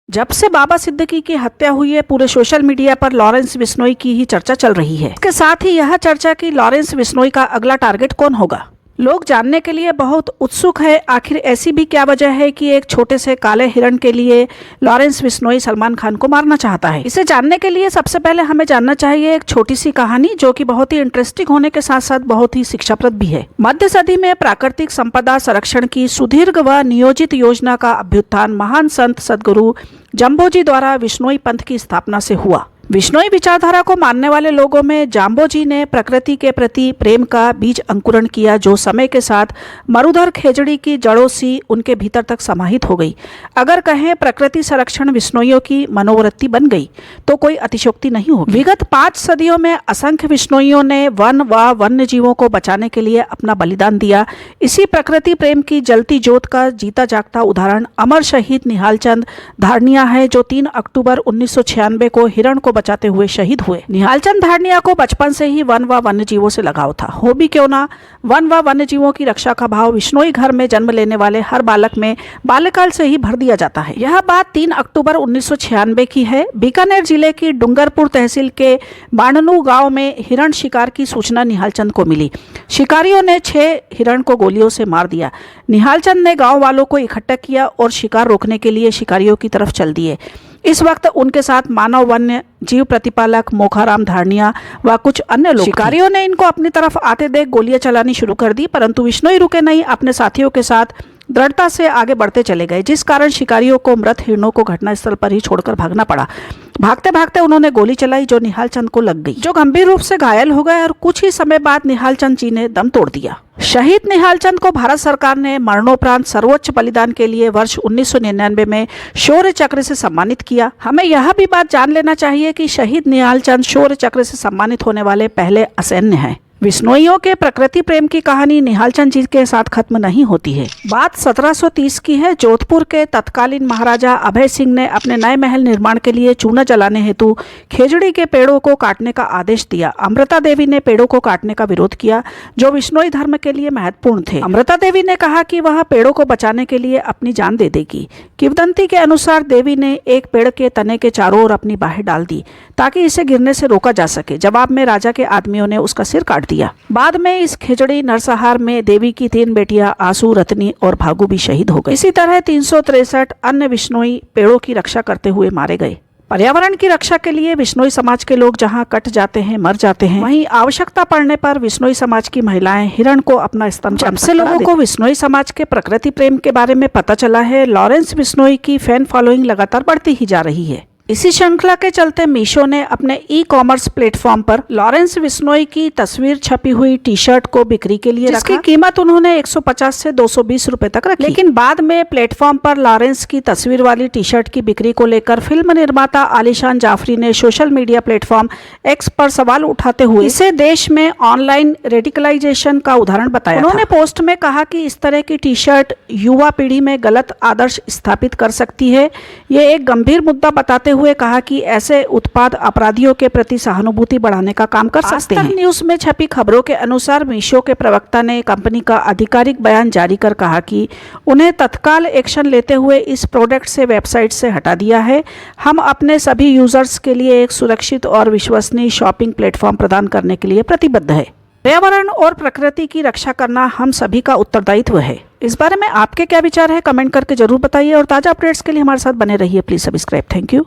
जब से बाबा सिद्दीकी की हत्या हुई है, पूरे सोशल मीडिया पर लॉरेंस बिश्नोई की ही चर्चा चल रही है। इसके साथ ही यह चर्चा कि लॉरेंस बिश्नोई का अगला टारगेट कौन होगा, लोग जानने के लिए बहुत उत्सुक है। आखिर ऐसी भी क्या वजह है कि एक छोटे से काले हिरण के लिए लॉरेंस बिश्नोई सलमान खान को मारना चाहता है। इसे जानने के लिए सबसे पहले हमें जानना चाहिए एक छोटी सी कहानी, जो कि बहुत ही इंटरेस्टिंग होने के साथ साथ बहुत ही शिक्षाप्रद भी है। मध्य सदी में प्राकृतिक संपदा संरक्षण की सुदीर्घ व नियोजित योजना का अभ्युत्थान महान संत सदगुरु जाम्बोजी द्वारा बिश्नोई पंथ की स्थापना से हुआ। बिश्नोई विचारधारा को मानने वाले लोगों में जाम्बोजी ने प्रकृति के प्रति प्रेम का बीज अंकुरण किया, जो समय के साथ मरुधर खेजड़ी की जड़ों सी उनके भीतर तक समाहित हो गई। अगर कहें प्रकृति संरक्षण बिश्नोइयों की मनोवृत्ति बन गई तो कोई अतिशयोक्ति नहीं होगी। विगत 5 सदियों में असंख्य बिश्नोइयों ने वन व वन्य जीवों को बचाने के लिए अपना बलिदान दिया। इसी प्रकृति प्रेम की जलती जोत का जीता जागता उदाहरण अमर शहीद निहाल चंद धारणिया है, जो 3 अक्टूबर 1996 को हिरण को बचाते हुए शहीद हुए। निहाल चंद धारणिया को बचपन से ही वन व वन्य जीवों से लगाव था। हो भी क्यों ना, वन व वन्य जीवों की रक्षा का भाव बिश्नोई घर में जन्म लेने वाले हर बालक में बाल्यकाल से ही भर दिया जाता है। यह बात 3 अक्टूबर 1996 की है। बीकानेर जिले की डूंगरपुर तहसील के बाणनू गांव में हिरण शिकार की सूचना निहाल चंद को मिली। शिकारियों ने 6 हिरण को गोलियों से मार दिया। निहाल चंद ने गाँव वालों को इकट्ठा किया और शिकार रोकने के लिए शिकारियों की तरफ चल दिए। इस वक्त उनके साथ मानव वन्य जीव प्रतिपालक मोखाराम धारणिया व कुछ अन्य लोग। शिकारियों ने इनको अपनी तरफ आते देख गोलियां चलानी शुरू कर दी, परंतु बिश्नोई रुके नहीं, अपने साथियों के साथ दृढ़ता से आगे बढ़ते चले गए, जिस कारण शिकारियों को मृत हिरणों को घटनास्थल पर ही छोड़कर भागना पड़ा। भागते भागते उन्होंने गोली चलाई, जो निहाल चंद को लग गई, जो गंभीर रूप से घायल हो गए और कुछ ही समय बाद निहाल चंद जी ने दम तोड़ दिया। शहीद निहाल चंद को भारत सरकार ने मरणोपरांत सर्वोच्च बलिदान के लिए वर्ष 1999 में शौर्य चक्र से सम्मानित किया। हमें यह भी बात जान लेना चाहिए कि शहीद निहाल चंद शौर्य चक्र से सम्मानित होने वाले पहले असैन्य हैं। बिश्नोइयों के प्रकृति प्रेम की कहानी निहाल चंद जी के साथ खत्म नहीं होती है। बात 1730 की है। जोधपुर के तत्कालीन महाराजा अभय सिंह ने अपने नए महल निर्माण के लिए चूना जलाने हेतु खेजड़ी के पेड़ों को काटने का आदेश दिया। अमृता देवी ने पेड़ों को काटने का विरोध किया, जो बिश्नोई धर्म के लिए महत्वपूर्ण थे। अमृता देवी ने कहा कि वह पेड़ों को बचाने के लिए अपनी जान दे देगी। किंवदंती के अनुसार देवी ने एक पेड़ के तने के चारों ओर अपनी बाहें डाल दी ताकि इसे गिरने से रोका जा सके। जवाब में राजा के आदमियों ने उसका सिर काट दिया। बाद में इस खेजड़ी नरसंहार में देवी की 3 बेटियां आसू, रत्नी और भागू भी शहीद हो गई। इसी तरह 363 अन्य बिश्नोई पेड़ों की रक्षा करते हुए मारे गए। पर्यावरण की रक्षा के लिए बिश्नोई समाज के लोग जहां कट जाते हैं, मर जाते हैं, वहीं आवश्यकता पड़ने पर बिश्नोई समाज की महिलाएं हिरण को अपना स्तंभ। जब से लोगों को बिश्नोई समाज के प्रकृति प्रेम के बारे में पता चला है, लॉरेंस बिश्नोई की फैन फॉलोइंग लगातार बढ़ती ही जा रही है। इसी श्रृंखला के चलते मीशो ने अपने ई-कॉमर्स प्लेटफॉर्म पर लॉरेंस बिश्नोई की तस्वीर छपी हुई टी-शर्ट को बिक्री के लिए जिसकी कीमत उन्होंने 150 से 220 रुपए तक रखी। लेकिन बाद में प्लेटफॉर्म पर लॉरेंस की तस्वीर वाली टी-शर्ट की बिक्री को लेकर फिल्म निर्माता आलिशान जाफरी ने सोशल मीडिया प्लेटफॉर्म एक्स पर सवाल उठाते हुए इसे देश में ऑनलाइन रेडिकलाइजेशन का उदाहरण बताया। उन्होंने पोस्ट में कहा कि इस तरह की टी-शर्ट युवा पीढ़ी में गलत आदर्श स्थापित कर सकती है। ये एक गंभीर मुद्दा बताते हुए कहा कि ऐसे उत्पाद अपराधियों के प्रति सहानुभूति बढ़ाने का काम कर सकते हैं। न्यूज में छपी खबरों के अनुसार मीशो के प्रवक्ता ने कंपनी का आधिकारिक बयान जारी कर कहा कि उन्हें तत्काल एक्शन लेते हुए इस प्रोडक्ट से वेबसाइट से हटा दिया है। हम अपने सभी यूजर्स के लिए एक सुरक्षित और विश्वसनीय शॉपिंग प्लेटफॉर्म प्रदान करने के लिए प्रतिबद्ध है। पर्यावरण और प्रकृति की रक्षा करना हम सभी का उत्तरदायित्व है। इस बारे में आपके क्या विचार है, कमेंट करके जरूर बताइए और ताजा अपडेट्स के लिए हमारे साथ बने रहिए। Please subscribe. Thank you.